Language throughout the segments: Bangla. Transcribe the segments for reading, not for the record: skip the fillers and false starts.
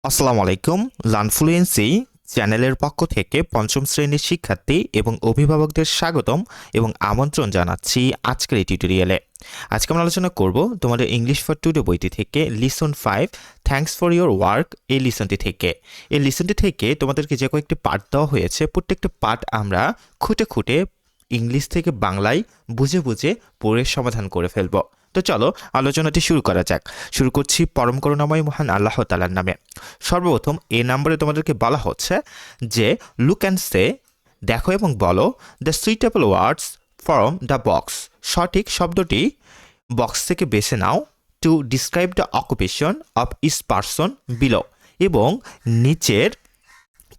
আসসালামু আলাইকুম। লার্নফ্লুয়েন্সি চ্যানেলের পক্ষ থেকে পঞ্চম শ্রেণীর শিক্ষার্থী এবং অভিভাবকদের স্বাগতম এবং আমন্ত্রণ জানাচ্ছি আজকের এই টিউটোরিয়ালে। আজকে আমরা আলোচনা করব তোমাদের ইংলিশ ফর টুডে বইটি থেকে lesson 5 thanks for your work এই লিসনটি থেকে। এই লিসনটি থেকে তোমাদেরকে যে কয়েকটি পার্ট দেওয়া হয়েছে, প্রত্যেকটা পার্ট আমরা খুঁটে খুঁটে ইংলিশ থেকে বাংলায় বুঝে বুঝে পড়ে সমাধান করে ফেলব। তো চলো আলোচনাটি শুরু করা যাক। শুরু করছি পরম করুণাময় মহান আল্লাহ তাআলার নামে। সর্বপ্রথম এই নম্বরে তোমাদেরকে বলা হচ্ছে যে লুক অ্যান্ড সে, দেখো এবং বলো, the suitable words from the box, সঠিক শব্দটি বক্স থেকে বেছে নাও, to describe the occupation of each person below, এবং নিচের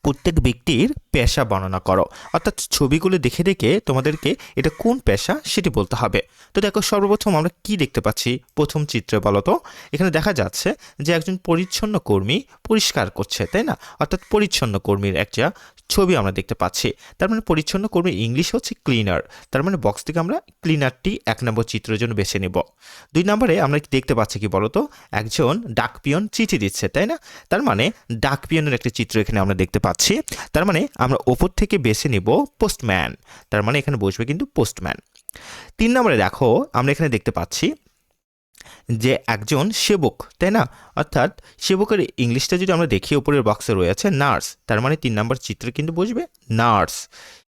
প্রত্যেক ব্যক্তির পেশা বর্ণনা করো। অর্থাৎ ছবিগুলো দেখে দেখে তোমাদেরকে এটা কোন পেশা সেটি বলতে হবে। তো দেখো সর্বপ্রথম আমরা কি দেখতে পাচ্ছি প্রথম চিত্রে বলো তো। এখানে দেখা যাচ্ছে যে একজন পরিচ্ছন্ন কর্মী পরিষ্কার করছে, তাই না? অর্থাৎ পরিচ্ছন্ন কর্মীর একটা ছবি আমরা দেখতে পাচ্ছি। তার মানে পরিচ্ছন্ন কর্মীর ইংলিশ হচ্ছে ক্লিনার। তার মানে বক্স থেকে আমরা ক্লিনারটি 1 নম্বর চিত্রের জন্য বেছে নেব। 2 নম্বরে আমরা কি দেখতে পাচ্ছি কি বলতো, একজন ডাক পিয়ন চিঠি দিচ্ছে, তাই না? তার মানে ডাক পিয়নের একটা চিত্র এখানে আমরা দেখতে পাচ্ছি। তার মানে আমরা ওপর থেকে বেছে নিব পোস্টম্যান, তার মানে এখানে বসবে কিন্তু পোস্টম্যান। 3 নম্বরে দেখো আমরা এখানে দেখতে পাচ্ছি যে একজন সেবক, তাই না? অর্থাৎ সেবকের ইংলিশটা যদি আমরা দেখি উপরের বক্সে রয়েছে নার্স, তার মানে 3 নম্বর চিত্রে কিন্তু বসবে নার্স।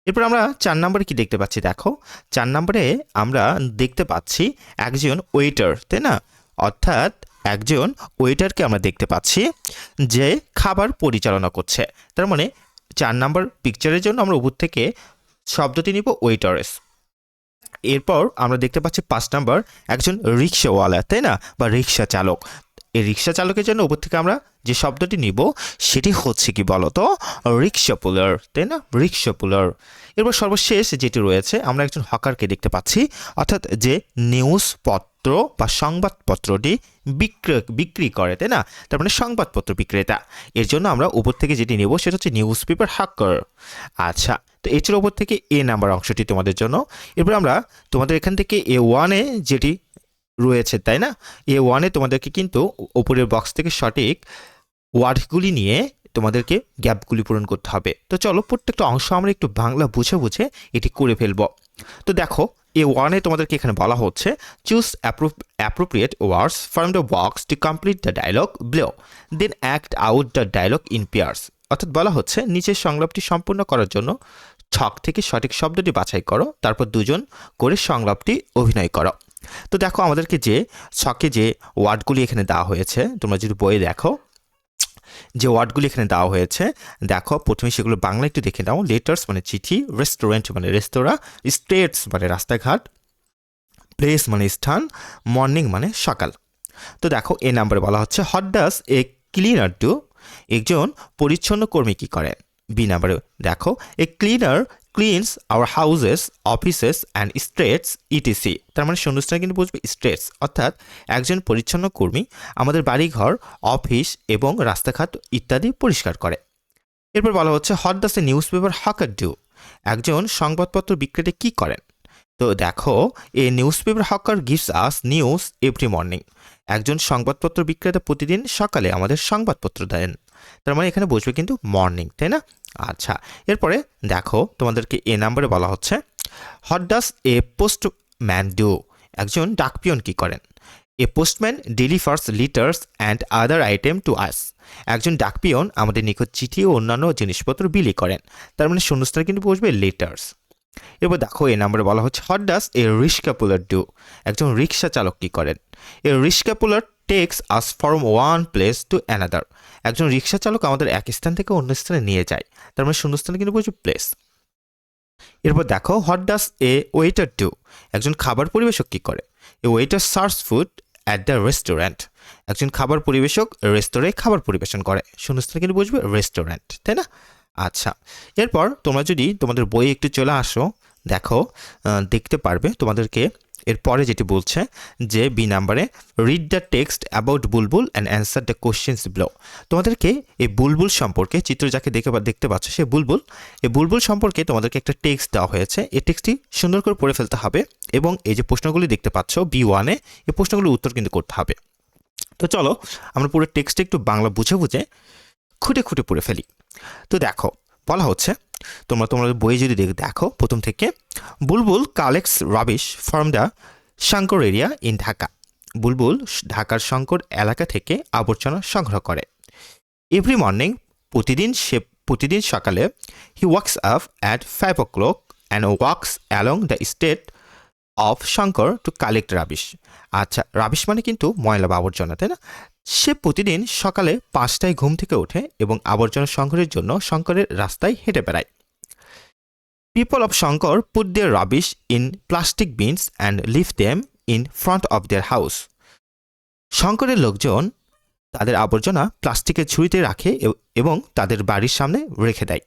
এরপর আমরা 4 নম্বরে কি দেখতে পাচ্ছি দেখো, 4 নম্বরে আমরা দেখতে পাচ্ছি একজন ওয়েটার, তাই না? অর্থাৎ একজন ওয়েটারকে আমরা দেখতে পাচ্ছি যে খাবার পরিচালনা করছে। তার মানে 4 নম্বর পিকচারের জন্য আমরা উপর থেকে শব্দটি নিব ওয়েটারেস। এরপর আমরা দেখতে পাচ্ছি 5 নম্বর একজন রিক্সাওয়ালা, তাই না? বা রিক্সা চালক। এই রিক্সা চালকের জন্য উপর থেকে আমরা যে শব্দটি নিব সেটি হচ্ছে কি বলতো, রিক্সা পুলার, তাই না? রিক্সা পুলার। এরপর সর্বশেষ যেটি রয়েছে আমরা একজন হকারকে দেখতে পাচ্ছি, অর্থাৎ যে নিউজ পত্র বা সংবাদপত্রটি বিক্রি করে, তাই না? তার মানে সংবাদপত্র বিক্রেতা। এর জন্য আমরা উপর থেকে যেটি নেব সেটা হচ্ছে নিউজ পেপার হকার। আচ্ছা, তো এর ওপর থেকে এ নাম্বার অংশটি তোমাদের জন্য। এরপর আমরা তোমাদের এখান থেকে A1-এ যেটি রয়েছে, তাই না? A1-এ তোমাদেরকে কিন্তু উপরের বক্স থেকে সঠিক ওয়ার্ডগুলি নিয়ে তোমাদেরকে গ্যাপগুলি পূরণ করতে হবে। তো চলো প্রত্যেকটা অংশ আমরা একটু বাংলা বুঝে বুঝে এটি করে ফেলবো। তো দেখো A1-এ তোমাদেরকে এখানে বলা হচ্ছে choose appropriate words from the box to complete the dialogue below, then act out the dialogue in pairs. অর্থাৎ বলা হচ্ছে নিচের সংলাপটি সম্পূর্ণ করার জন্য ছক থেকে সঠিক শব্দটি বাছাই করো, তারপর দুজন করে সংলাপটি অভিনয় করো। তো দেখো আমাদেরকে যে ছকে যে ওয়ার্ডগুলি এখানে দেওয়া হয়েছে, তোমরা যদি বইয়ে দেখো যে ওয়ার্ডগুলি এখানে দেওয়া হয়েছে, দেখো প্রথমে সেগুলো বাংলা একটু দেখে নাও। লেটার্স মানে চিঠি, রেস্টুরেন্ট মানে রেস্তোরাঁ, স্ট্রিটস মানে রাস্তাঘাট, প্লেস মানে স্থান, মর্নিং মানে সকাল। তো দেখো এ নাম্বারে বলা হচ্ছে what does a cleaner do, একজন পরিচ্ছন্ন কর্মী কি করেন। বি নাম্বারে দেখো a cleaner cleans our houses offices and streets ETC, তার মানে শূন্যস্থানে কিন্তু বুঝবে স্ট্রিটস, অর্থাৎ একজন পরিচ্ছন্ন কর্মী আমাদের বাড়িঘর, অফিস এবং রাস্তাঘাট ইত্যাদি পরিষ্কার করে। এরপর বলা হচ্ছে what does a newspaper hawker do, একজন সংবাদপত্র বিক্রেতা কি করেন। তো দেখো a newspaper hawker gives us news every morning, একজন সংবাদপত্র বিক্রেতা প্রতিদিন সকালে আমাদের সংবাদপত্র দেন। তার মানে এখানে বসবে কিন্তু মর্নিং, তাই না? আচ্ছা, এরপরে দেখো তোমাদেরকে এ নাম্বারে বলা হচ্ছে what does a postman do, একজন ডাকপিয়ন কি করেন। A postman delivers letters and other item to us, একজন ডাকপিয়ন আমাদের নিকট চিঠি ও অন্যান্য জিনিসপত্র বিলি করেন। তার মানে শূন্যস্থানে কিন্তু বসবে লেটার্স। এবার দেখো এই নাম্বারে বলা হচ্ছে what does a rickshaw puller do, একজন রিক্সা চালক কি করেন। A rickshaw puller takes us from one place to another, একজন রিক্সা চালক আমাদের এক স্থান থেকে অন্য স্থানে নিয়ে যায়। তার মানে শূন্যস্থানে কিন্তু বলছে প্লেস। এরপর দেখো what does a waiter do, একজন খাবার পরিবেশক কি করে। A waiter serves food at the restaurant, একজন খাবার পরিবেশক রেস্তোরাঁয় খাবার পরিবেশন করে। শূন্যস্থানে কিন্তু বুঝবে রেস্টুরেন্ট, তাই না? আচ্ছা, এরপর তোমরা যদি তোমাদের বইয়ে একটু চলে আসো, দেখো দেখতে পারবে তোমাদেরকে এরপরে যেটি বলছে যে বি নাম্বারে read the text about Bulbul and answer the questions below, তোমাদেরকে এই বুলবুল সম্পর্কে চিত্র যাকে দেখতে পাচ্ছ সে বুলবুল, এই বুলবুল সম্পর্কে তোমাদেরকে একটা টেক্সট দেওয়া হয়েছে। এই টেক্সটটি সুন্দর করে পড়ে ফেলতে হবে এবং এই যে প্রশ্নগুলি দেখতে পাচ্ছ B1-এ, এই প্রশ্নগুলোর উত্তর কিন্তু করতে হবে। তো চলো আমরা পুরো টেক্সটে একটু বাংলা বুঝে বুঝে খুঁটে খুঁটে পড়ে ফেলি। তো দেখো বলা হচ্ছে, তোমাদের বইয়ে যদি দেখো প্রথম থেকে, Bulbul collects rubbish from the Shankar area in Dhaka. Bulbul ঢাকার শঙ্কর এলাকা থেকে আবর্জনা সংগ্রহ করে। এভরি মর্নিং, প্রতিদিন সকালে, he walks up at 5 o'clock and walks along the state of Shankar to collect rubbish. আচ্ছা, রাবিশ মানে কিন্তু ময়লা বা আবর্জনা, তাই না? সে প্রতিদিন সকালে 5টায় ঘুম থেকে ওঠে এবং আবর্জনা সংগ্রহের জন্য শঙ্করের রাস্তায় হেঁটে বেড়ায়। People of Shankar put their rubbish in plastic bins and leave them in front of their house. শঙ্করের লোকজন তাদের আবর্জনা প্লাস্টিকের ঝুড়িতে রাখে এবং তাদের বাড়ির সামনে রেখে দেয়।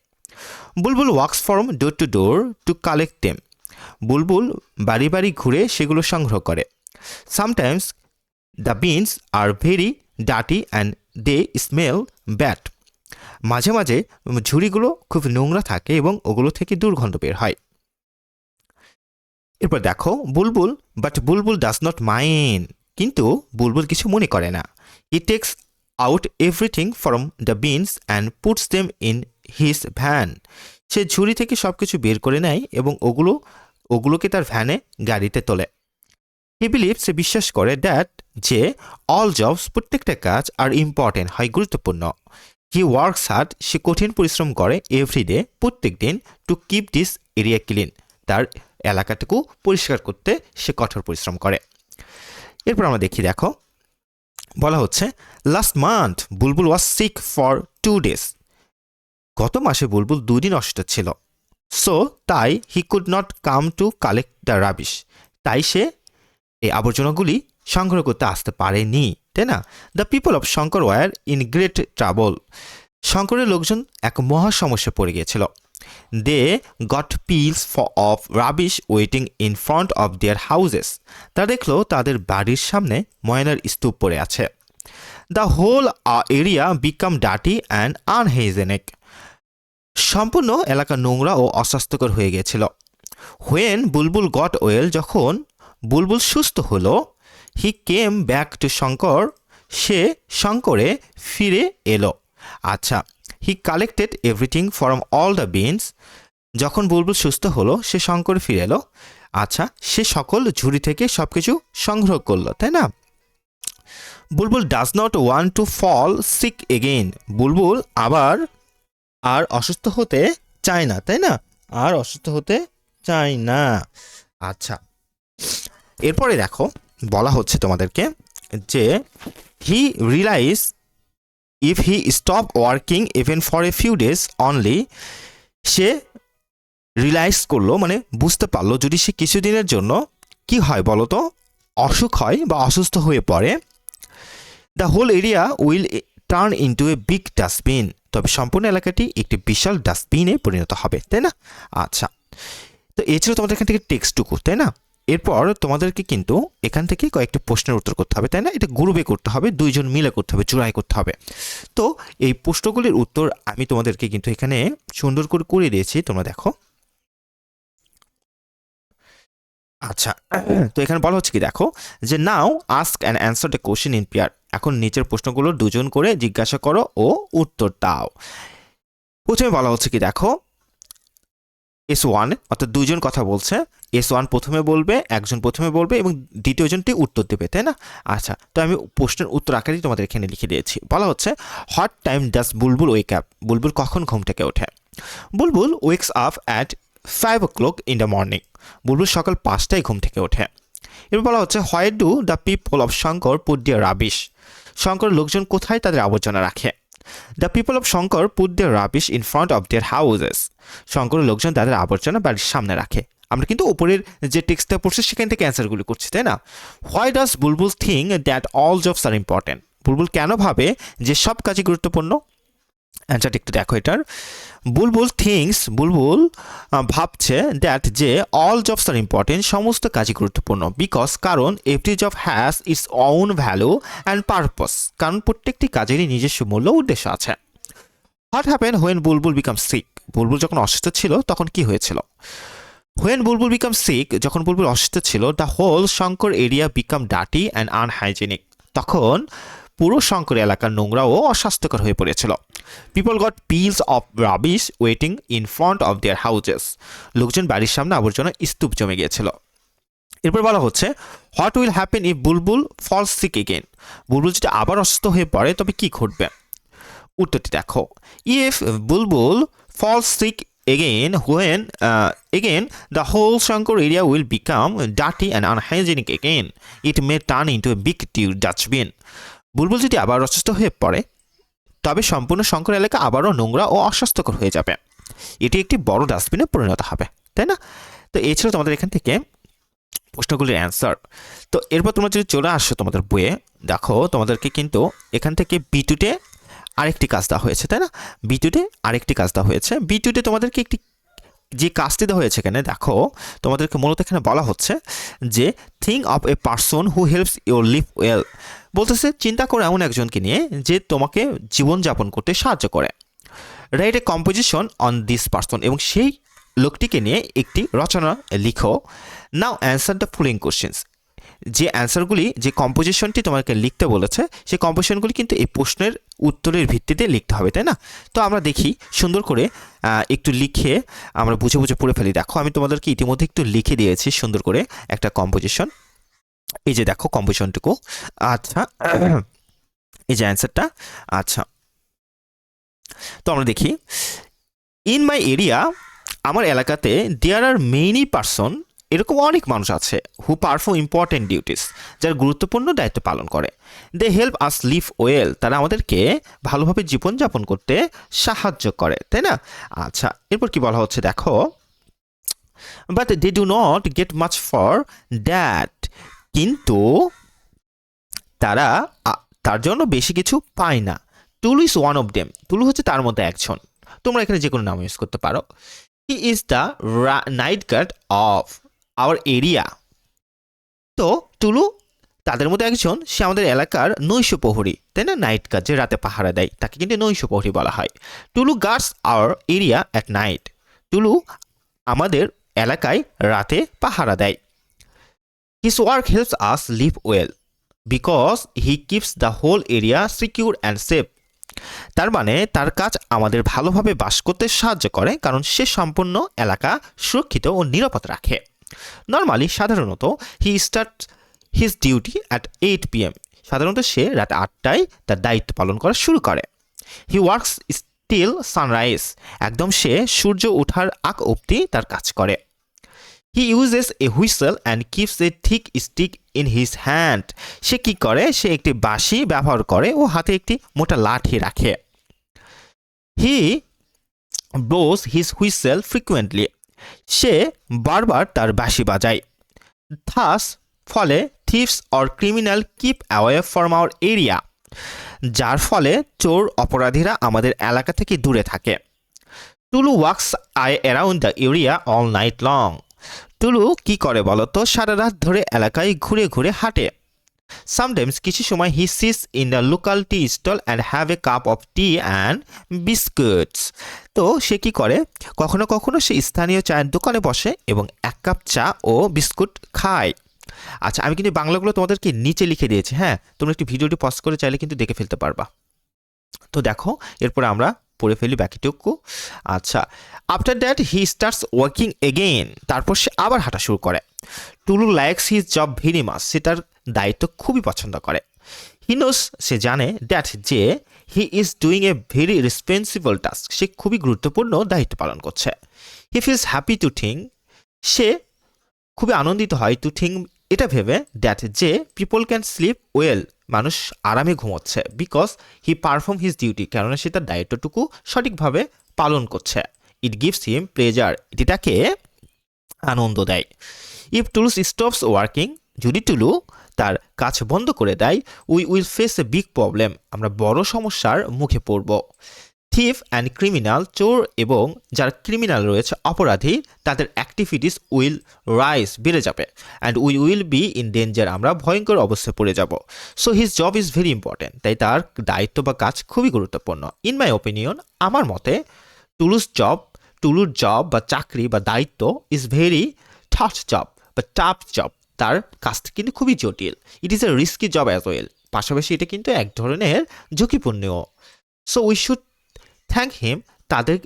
Bulbul walks from door to door to collect them. Bulbul বাড়ি বাড়ি ঘুরে সেগুলো সংগ্রহ করে। Sometimes the bins are very dirty and they smell bad. মাঝে মাঝে ঝুড়িগুলো খুব নোংরা থাকে এবং ওগুলো থেকে দুর্গন্ধ বের হয়। এরপর দেখো, বুলবুল ডাজ নট মাইন্ড। কিন্তু বুলবুল কিছু মনে করে না। He takes out everything from the bins and puts them in his van. সে ঝুড়ি থেকে সব কিছু বের করে নেয় এবং ওগুলোকে তার ভ্যানে গাড়িতে তোলে। হি বিলিভ, সে বিশ্বাস করে, দ্যাট যে অল জবস, প্রত্যেকটা কাজ আর ইম্পর্টেন্ট হয়, গুরুত্বপূর্ণ। হি ওয়ার্কস হার্ড, সে কঠিন পরিশ্রম করে, এভরিডে, প্রত্যেক দিন, to keep this area clean, তার এলাকাটুকু পরিষ্কার করতে সে কঠোর পরিশ্রম করে। এরপর আমরা দেখি, দেখো বলা হচ্ছে, last month Bulbul was sick for 2 days। গত মাসে বুলবুল 2 দিন অসুস্থ ছিল। সো তাই he could not come to collect the rubbish. তাই সে এই আবর্জনাগুলি সংগ্রহ করতে আসতে পারেনি, তাই না? The people of Shankar were in great trouble. শঙ্করের লোকজন এক মহা সমস্যায় পড়ে গিয়েছিল। They got piles of rubbish waiting in front of their houses. তারা দেখলো তাদের বাড়ির সামনে ময়লার স্তূপ পড়ে আছে। The whole area become dirty and unhygienic. সম্পূর্ণ এলাকা নোংরা ও অস্বাস্থ্যকর হয়ে গিয়েছিল। হোয়েন বুলবুল গট ওয়েল, যখন বুলবুল সুস্থ হলো, he came back to Shankar, সে শঙ্করে ফিরে এলো। আচ্ছা, he collected everything from all the bins. যখন বুলবুল সুস্থ হলো, সে শঙ্করে ফিরে এলো। আচ্ছা, সে সকল ঝুড়ি থেকে সব কিছু সংগ্রহ করলো, তাই না? Bulbul does not want to fall sick again. Bulbul আর অসুস্থ হতে চায় না, তাই না? আর অসুস্থ হতে চায় না। আচ্ছা, এরপরে দেখো বলা হচ্ছে তোমাদেরকে যে he realise if he stop working even for a few days only. সে রিয়ালাইজ করলো, মানে বুঝতে পারলো, যদি সে কিছুদিনের জন্য কি হয় বলো তো, অসুখ হয় বা অসুস্থ হয়ে পড়ে, the whole area will turn into a big dustbin. তবে সম্পূর্ণ এলাকাটি একটি বিশাল ডাস্টবিনে পরিণত হবে, তাই না? আচ্ছা, তো এই ছিল তোমাদের এখান থেকে টেক্সটটুকু, তাই না? এরপর তোমাদেরকে কিন্তু এখান থেকে কয়েকটি প্রশ্নের উত্তর করতে হবে, তাই না? এটা গ্রুপে করতে হবে, 2 জন মিলে করতে হবে, জোড়াই করতে হবে। তো এই প্রশ্নগুলির উত্তর আমি তোমাদেরকে কিন্তু এখানে সুন্দর করে দিয়েছি, তোমরা দেখো। আচ্ছা, তো এখানে বলা হচ্ছে কি, দেখো যে now ask and answer the question in pair. এখন নিচের প্রশ্নগুলো 2 জন করে জিজ্ঞাসা করো ও উত্তর দাও। প্রথমে বলা হচ্ছে কি, দেখো S1, অর্থাৎ 2 জন কথা বলছে। S1 প্রথমে বলবে, একজন প্রথমে বলবে এবং দ্বিতীয় জনটি উত্তর দেবে, তাই না? আচ্ছা, তো আমি প্রশ্নের উত্তর আকারে তোমাদের এখানে লিখে দিয়েছি। বলা হচ্ছে, what time does Bulbul wake up. Bulbul কখন ঘুম থেকে ওঠে? Bulbul wakes up at 5 o'clock in the morning. Bulbul সকাল 5টায় ঘুম থেকে ওঠে। এবার বলা হচ্ছে, why do the people of Shankar put their rubbish. শঙ্করের লোকজন কোথায় তাদের আবর্জনা রাখে? The people of Shankar put their rubbish in front of their houses. শঙ্করের লোকজন তাদের আবর্জনা বাড়ির সামনে রাখে। আমরা কিন্তু উপরের যে টেক্সটটা পড়ছি সেখান থেকে অ্যান্সারগুলি করছি, তাই না? Why does Bulbul think that all jobs are important. Bulbul কেন ভাবে যে সব কাজই গুরুত্বপূর্ণ? অ্যান্সারটা একটু দেখো এটার। বুলবুল ভাবছে দ্যাট যে অল জবস আর ইম্পর্টেন্ট, সমস্ত কাজই গুরুত্বপূর্ণ। বিকজ, কারণ every job has its own value and purpose, কারণ প্রত্যেকটি কাজেরই নিজস্ব মূল্য উদ্দেশ্য আছে। What happen when Bulbul become sick. Bulbul যখন অসুস্থ ছিল তখন কি হয়েছিল? হোয়েন বুলবুল বিকাম সিক, যখন বুলবুল অসুস্থ ছিল, the whole Shankar area become dirty and unhygienic. তখন পুরো শঙ্কর এলাকার নোংরা ও অস্বাস্থ্যকর হয়ে পড়েছিল। People got piles of rubbish waiting in front of their houses. লোকজন বাড়ির সামনে আবর্জনা স্তূপ জমে গিয়েছিল। এরপর বলা হচ্ছে what will happen if Bulbul falls sick again. Bulbul যদি আবার অসুস্থ হয়ে পড়ে তবে কি ঘটবে? উত্তরটি দেখো, if Bulbul falls sick again when again the whole Shankar area will become dirty and unhygienic again. It may turn into a big dustbin. বুলবুল যদি আবার অসুস্থ হয়ে পড়ে তবে সম্পূর্ণ শঙ্কর এলাকা আবারও নোংরা ও অস্বাস্থ্যকর হয়ে যাবে। এটি একটি বড় ডাস্টবিনে পরিণত হবে, তাই না? তো এই ছিল তোমাদের এখান থেকে প্রশ্নগুলির অ্যান্সার। তো এরপর তোমরা যদি চলে আসো তোমাদের বইয়ে, দেখো তোমাদেরকে কিন্তু এখান থেকে বিটুতে আরেকটি কাজ দেওয়া হয়েছে, তাই না? বিটুতে আরেকটি কাজ দেওয়া হয়েছে। বিটুতে তোমাদেরকে একটি যে কাজটি দেওয়া হয়েছে এখানে দেখো, তোমাদেরকে মূলত এখানে বলা হচ্ছে যে think of a person who helps your live well. বলতেছে চিন্তা করো এমন একজনকে নিয়ে যে তোমাকে জীবনযাপন করতে সাহায্য করে। Write a composition on this person, এবং সেই লোকটিকে নিয়ে একটি রচনা লিখো। নাও অ্যান্সার দ্য ফলোইং কোশ্চেন্স। যে অ্যান্সারগুলি, যে কম্পোজিশনটি তোমাকে লিখতে বলেছে সেই কম্পোজিশনগুলি কিন্তু এই প্রশ্নের উত্তরের ভিত্তিতে লিখতে হবে, তাই না? তো আমরা দেখি সুন্দর করে একটু লিখে আমরা বুঝে বুঝে পড়ে ফেলি। দেখো আমি তোমাদেরকে ইতিমধ্যে একটু লিখে দিয়েছি সুন্দর করে একটা কম্পোজিশন। এই যে দেখো কম্পোজিশনটুকু। আচ্ছা এই যে অ্যান্সারটা। আচ্ছা তো আমরা দেখি, ইন মাই এরিয়া, আমার এলাকাতে দেয়ার আর মেনি পারসন, এরকম অনেক মানুষ আছে, হু পারফর্ম ইম্পর্টেন্ট ডিউটিস, যারা গুরুত্বপূর্ণ দায়িত্ব পালন করে। They help us live well, তারা আমাদেরকে ভালোভাবে জীবনযাপন করতে সাহায্য করে, তাই না? আচ্ছা এরপর কি বলা হচ্ছে দেখো, but they do not get much for that, কিন্তু তারা তার জন্য বেশি কিছু পায় না। Tulu is one of them, Tulu হচ্ছে তার মধ্যে একজন। তোমরা এখানে যে কোনো নাম ইউজ করতে পারো। He is the night guard of our area. তো টুলু তাদের মধ্যে একজন, সে আমাদের এলাকার নৈশ প্রহরী, তাই না? নাইট গার্ড, যে রাতে পাহারা দেয় তাকে কিন্তু নৈশ প্রহরী বলা হয়। Tulu guards our area at night, Tulu আমাদের এলাকায় রাতে পাহারা দেয়। His work helps us live well because he keeps the whole area secure and safe. তার মানে তার কাজ আমাদের ভালোভাবে বাস করতে সাহায্য করে, কারণ সে সম্পূর্ণ এলাকা সুরক্ষিত ও নিরাপদ রাখে। নর্মালি, সাধারণত he start his duty at 8 PM, সাধারণত সে রাত 8টায় তার দায়িত্ব পালন করা শুরু করে। হি ওয়ার্কস স্টিল সানরাইজ, একদম সে সূর্য ওঠার আগ অবধি তার কাজ করে। He uses a whistle and keeps a thick stick in his hand, সে কি করে, সে একটি বাঁশি ব্যবহার করে ও হাতে একটি মোটা লাঠি রাখে। He blows his whistle frequently, সে বারবার তার বাঁশি বাজায়। থাস, ফলে thieves or criminal keep away from our area, যার ফলে চোর অপরাধীরা আমাদের এলাকা থেকে দূরে থাকে। Tulu walks around the area all night long, Tulu কি করে বলতো, সারা রাত ধরে এলাকায় ঘুরে ঘুরে হাঁটে। সামটাইমস, কিছু সময় he sits in the local tea stall and have a cup of tea and biscuits, তো সে কি করে, কখনো কখনো সে স্থানীয় চায়ের দোকানে বসে এবং এক কাপ চা ও বিস্কুট খায়। আচ্ছা আমি কিন্তু বাংলাগুলো তোমাদেরকে নিচে লিখে দিয়েছি, হ্যাঁ তোমরা একটু ভিডিওটি পজ করে চাইলে কিন্তু দেখে ফেলতে পারবা। তো দেখো এরপরে আমরা পড়ে ফেলি বাকিটুকু। আচ্ছা, after that he starts working again, তারপর সে আবার হাঁটা শুরু করে। Tulu likes his job very much, সে তার দায়িত্ব খুবই পছন্দ করে। হি নোস, সে জানে, দ্যাট যে he is doing a very responsible task, সে খুবই গুরুত্বপূর্ণ দায়িত্ব পালন করছে। He feels happy to think, সে খুবই আনন্দিত হয় টু থিঙ্ক, এটা ভেবে, দ্যাট যে পিপল ক্যান স্লিপ ওয়েল, মানুষ আরামে ঘুমোচ্ছে। Because he perform his duty, কেননা সে তার দায়িত্বটুকু সঠিকভাবে পালন করছে। ইট গিভস হিম প্লেজার, এটি তাকে আনন্দ দেয়। ইফ টুলু স্টপস ওয়ার্কিং, যদি টুলু তার কাজ বন্ধ করে দেয়, we will face a big problem, আমরা বড় সমস্যার মুখে পড়ব। থিফ অ্যান্ড ক্রিমিনাল, চোর এবং যারা ক্রিমিনাল রয়েছে অপরাধী, তাদের অ্যাক্টিভিটিস উইল রাইজ, বেড়ে যাবে। And we will be in danger, আমরা ভয়ঙ্কর অবস্থায় পড়ে যাব। So his job is very important, তাই তার দায়িত্ব বা কাজ খুবই গুরুত্বপূর্ণ। ইন মাই ওপিনিয়ন, আমার মতে, টুলুর জব বা চাকরি বা দায়িত্ব ইজ ভেরি টাফ জব বা টাফ জব, তার কাজটা কিন্তু খুবই জটিল। It is a risky job as well, পাশাপাশি এটা কিন্তু এক ধরনের ঝুঁকিপূর্ণ। সো উই শুড থ্যাংক হিম। তাদের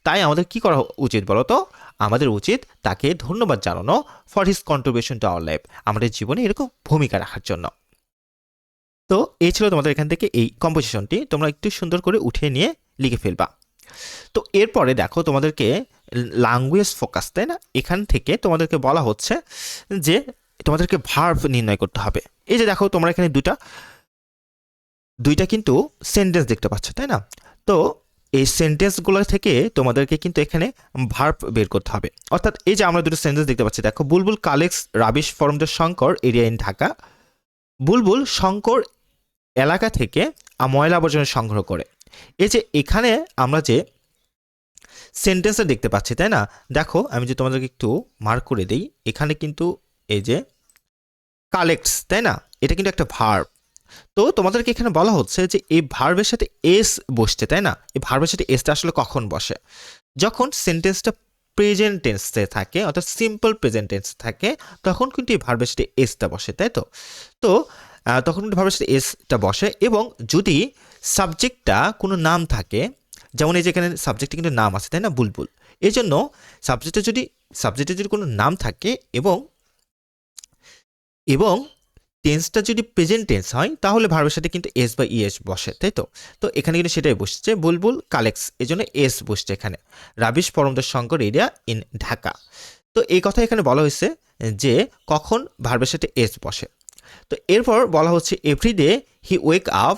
তাই আমাদের কি করা উচিত বলো তো? আমাদের উচিত তাকে ধন্যবাদ জানানো for his contribution to our life, আমাদের জীবনে এরকম ভূমিকা রাখার জন্য। তো এই ছিল তোমাদের এখান থেকে এই কম্পোজিশনটি, তোমরা একটু সুন্দর করে উঠিয়ে নিয়ে লিখে ফেলবা। তো এরপরে দেখো তোমাদেরকে ল্যাঙ্গুয়েজ ফোকাস, তাই না? এখান থেকে তোমাদেরকে বলা হচ্ছে যে তোমাদেরকে ভার্ব নির্ণয় করতে হবে। এই যে দেখো তোমরা এখানে দুইটা কিন্তু সেন্টেন্স দেখতে পাচ্ছ, তাই না? তো এই সেন্টেন্সগুলো থেকে তোমাদেরকে কিন্তু এখানে ভার্ব বের করতে হবে। অর্থাৎ এই যে আমরা দুটো সেন্টেন্স দেখতে পাচ্ছি, দেখো Bulbul collects rubbish from the Shankar area in Dhaka. Bulbul Shankar এলাকা থেকে ময়লা আবর্জনা সংগ্রহ করে। এই যে এখানে আমরা যে সেন্টেন্সটা দেখতে পাচ্ছি, তাই না? দেখো আমি যে তোমাদেরকে একটু মার্ক করে দিই, এখানে কিন্তু এই যে কালেক্টস, তাই না? এটা কিন্তু একটা ভার্ব। তো তোমাদেরকে এখানে বলা হচ্ছে যে এই ভার্বের সাথে এস বসছে, তাই না? এই ভার্বের সাথে এসটা আসলে কখন বসে? যখন সেন্টেন্সটা প্রেজেন্ট টেন্সে থাকে, অর্থাৎ সিম্পল প্রেজেন্ট টেন্স থাকে, তখন কিন্তু এই ভার্বের সাথে এসটা বসে, তাই তো? তো তখন কিন্তু ভার্বের সাথে এসটা বসে, এবং যদি সাবজেক্টটা কোনো নাম থাকে, যেমন এই যে এখানে সাবজেক্টে কিন্তু নাম আছে, তাই না? বুলবুল। এই জন্য সাবজেক্টে যদি কোনো নাম থাকে এবং টেন্সটা যদি প্রেজেন্ট টেন্স হয়, তাহলে ভার্বের সাথে কিন্তু এস বা ইএস বসে, তাই তো? তো এখানে কিন্তু সেটাই বসছে, বুলবুল কালেক্টস, এই জন্য এস বসছে এখানে। Rubbish from the Shankar area in Dhaka. তো এই কথা এখানে বলা হয়েছে যে কখন ভার্বের সাথে এস বসে। তো এরপর বলা হচ্ছে every day he wake up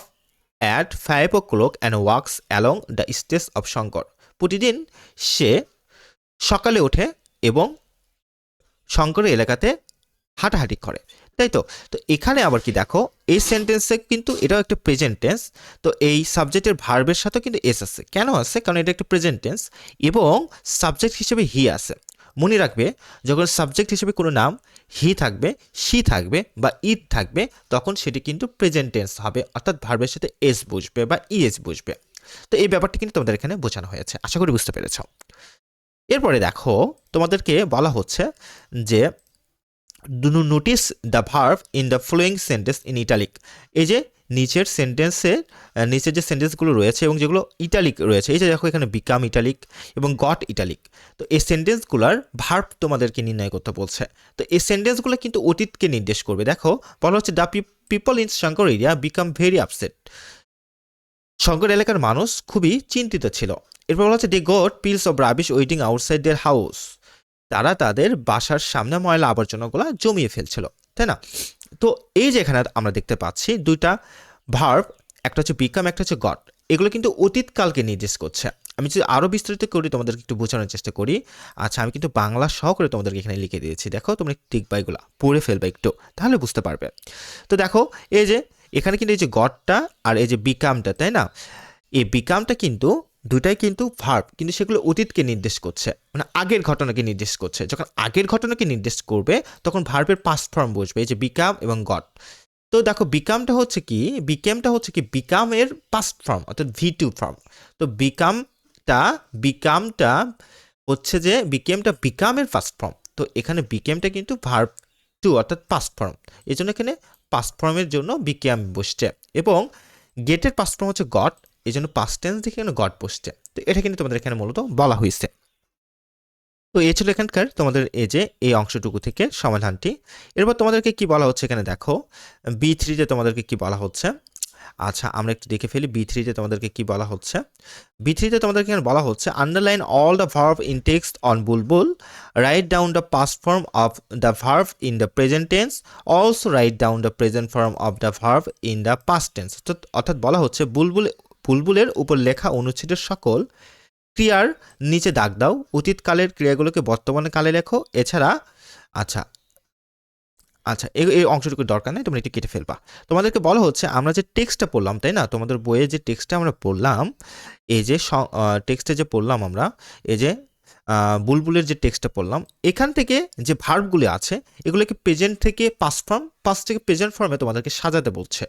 at 5 o'clock and walks along the stage of Shankar. প্রতিদিন সে সকালে ওঠে এবং শঙ্করের এলাকাতে হাঁটাহাঁটি করে, তাই তো? তো এখানে আবার কি দেখো, এই সেন্টেন্সে কিন্তু এটাও একটা প্রেজেন্ট টেন্স। তো এই সাবজেক্টের ভার্বের সাথে কিন্তু এস আছে। কেন আছে? কারণ এটা একটা প্রেজেন্ট টেন্স এবং সাবজেক্ট হিসেবে হি আছে। মনে রাখবে, যখন সাবজেক্ট হিসেবে কোনো নাম হি থাকবে, শি থাকবে বা ইট থাকবে, তখন সেটি কিন্তু প্রেজেন্ট টেন্স হবে, অর্থাৎ ভার্বের সাথে এস বসবে বা ইএস বসবে। তো এই ব্যাপারটি কিন্তু তোমাদের এখানে বোঝানো হয়েছে, আশা করি বুঝতে পেরেছ। এরপরে দেখো তোমাদেরকে বলা হচ্ছে যে do notice the verb in the following sentence in italic. এই যে নিচের যে সেন্টেন্সগুলো রয়েছে এবং যেগুলো ইটালিক রয়েছে, এই যে দেখো এখানে বিকাম ইটালিক এবং গট ইটালিক। তো এই সেন্টেন্সগুলোর ভার্ব তোমাদেরকে নির্ণয় করতে বলছে। তো এই সেন্টেন্সগুলো কিন্তু অতীতকে নির্দেশ করবে। দেখো বলা হচ্ছে the people in Shankar area become very upset. Shankar এলাকার মানুষ খুবই চিন্তিত ছিল। এরপর বলা হচ্ছে they got piles of rubbish waiting outside their house. তারা তাদের বাসার সামনে ময়লা আবর্জনাগুলো জমিয়ে ফেলছিল, তাই না? তো এই যে এখানে আমরা দেখতে পাচ্ছি দুইটা ভার্ব, একটা হচ্ছে বিকাম, একটা হচ্ছে গট। এগুলো কিন্তু অতীতকালকে নির্দেশ করছে। আমি যদি আরও বিস্তারিত করি, তোমাদেরকে একটু বোঝানোর চেষ্টা করি। আচ্ছা, আমি কিন্তু বাংলা সহ করে তোমাদেরকে এখানে লিখে দিয়েছি। দেখো তোমরা টিকবা, এগুলো পড়ে ফেলবে একটু, তাহলে বুঝতে পারবে। তো দেখো এই যে এখানে কিন্তু এই যে গটটা আর এই যে বিকামটা, তাই না? এই বিকামটা কিন্তু দুটাই কিন্তু ভার্ব, কিন্তু সেগুলো অতীতকে নির্দেশ করছে, মানে আগের ঘটনাকে নির্দেশ করছে। যখন আগের ঘটনাকে নির্দেশ করবে, তখন ভার্বের পাস্ট ফর্ম বসবে, এই যে বিকাম এবং গট। তো দেখো বিকামটা হচ্ছে কি বিকামের পাস্ট ফর্ম, অর্থাৎ V2 ফর্ম। তো বিকামটা হচ্ছে যে বিকামের ফার্স্ট ফর্ম। তো এখানে বিকেমটা কিন্তু ভার্ব 2 অর্থাৎ পাস্ট ফর্ম, এই জন্য এখানে পাস্ট ফর্মের জন্য বিকেম বসছে। এবং গেটের পাস্ট ফর্ম হচ্ছে গট, এই জন্য পাস্ট টেন্স দেখে এখানে গট বসছে। তো এটা কিন্তু তোমাদের এখানে মূলত বলা হয়েছে। তো এই ছিল এখানকার তোমাদের এই অংশটুকু থেকে সমাধানটি। এরপর তোমাদেরকে কি বলা হচ্ছে এখানে দেখো, B3-তে তোমাদেরকে কি বলা হচ্ছে। আচ্ছা, আমরা একটু দেখে ফেলি B3-তে তোমাদেরকে কি বলা হচ্ছে। B3-তে তোমাদেরকে এখানে বলা হচ্ছে underline all the verb in text on Bulbul, write down the past form of the verb in the present tense, also write down the present form of the verb in the past tense. অর্থাৎ বলা হচ্ছে বুলবুলের উপর লেখা অনুচ্ছেদের সকল ক্রিয়ার নিচে দাগ দাও, অতীতকালের ক্রিয়াগুলোকে বর্তমান কালে লেখো। এছাড়া আচ্ছা এই অংশটুকু দরকার নেই, তোমরা একটু কেটে ফেলবা। তোমাদেরকে বলা হচ্ছে আমরা যে টেক্সটটা পড়লাম, তাই না? তোমাদের বইয়ে যে টেক্সটটা আমরা পড়লাম, এই যে টেক্সটে যে পড়লাম আমরা, এই যে বুলবুলের যে টেক্সটটা পড়লাম, এখান থেকে যে ভার্বগুলি আছে এগুলোকে প্রেজেন্ট থেকে পাস্ট ফর্ম, পাস্ট থেকে প্রেজেন্ট ফর্মে তোমাদেরকে সাজাতে বলছে।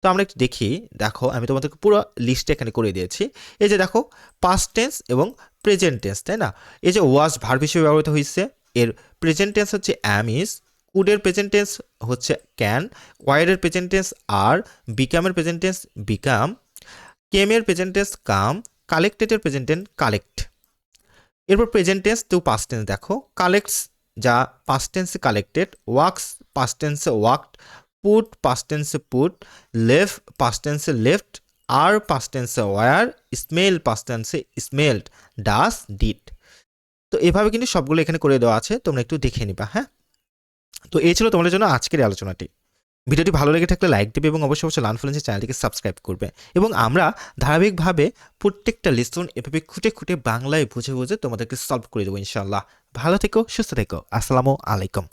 তো আমরা একটু দেখি, দেখো আমি তোমাদেরকে পুরো লিস্টটা এখানে করে দিয়েছি। এই যে দেখো পাস্ট টেন্স এবং প্রেজেন্ট টেন্স, তাই না? এই যে ওয়াজ ভার্ব হিসেবে ব্যবহৃত হয়েছে, এর প্রেজেন্ট টেন্স হচ্ছে অ্যাম, ইজ, কুডের প্রেজেন্ট টেন্স হচ্ছে ক্যান, ওয়ারের প্রেজেন্ট টেন্স আর, বিকামের প্রেজেন্ট টেন্স বিকাম, কেমের প্রেজেন্ট টেন্স কাম, কালেক্টেডের প্রেজেন্ট টেন্স কালেক্ট। এরপর প্রেজেন্ট টেন্স তো পাস্ট টেন্স দেখো, কালেক্টস যা পাস্ট টেন্সে কালেক্টেড, ওয়ার্কস পাস্ট টেন্সে ওয়ার্কড, পুট পাস্ট টেন্সে পুট, লেভ পাস্ট টেন্সে লেফট, আর পাস্ট টেন্সে ওয়ার, স্মেল পাস্ট টেন্সে স্মেলড, ডাস ডিড। তো এভাবে কিন্তু সবগুলো এখানে করে দেওয়া আছে, তোমরা একটু দেখে নিবা। হ্যাঁ, তো এই ছিল তোমাদের জন্য আজকের এই আলোচনাটি। ভিডিওটি ভালো লেগে থাকলে লাইক দেবে এবং অবশ্যই অবশ্যই লার্ন ফ্লুয়েন্সি চ্যানেলটিকে সাবস্ক্রাইব করবে। এবং আমরা ধারাবাহিকভাবে প্রত্যেকটা লেসন এভাবে খুঁটে খুঁটে বাংলায় বুঝে বুঝে তোমাদেরকে সলভ করে দেবো ইনশাআল্লাহ। ভালো থেকো, সুস্থ থেকো। আসসালামু আলাইকুম।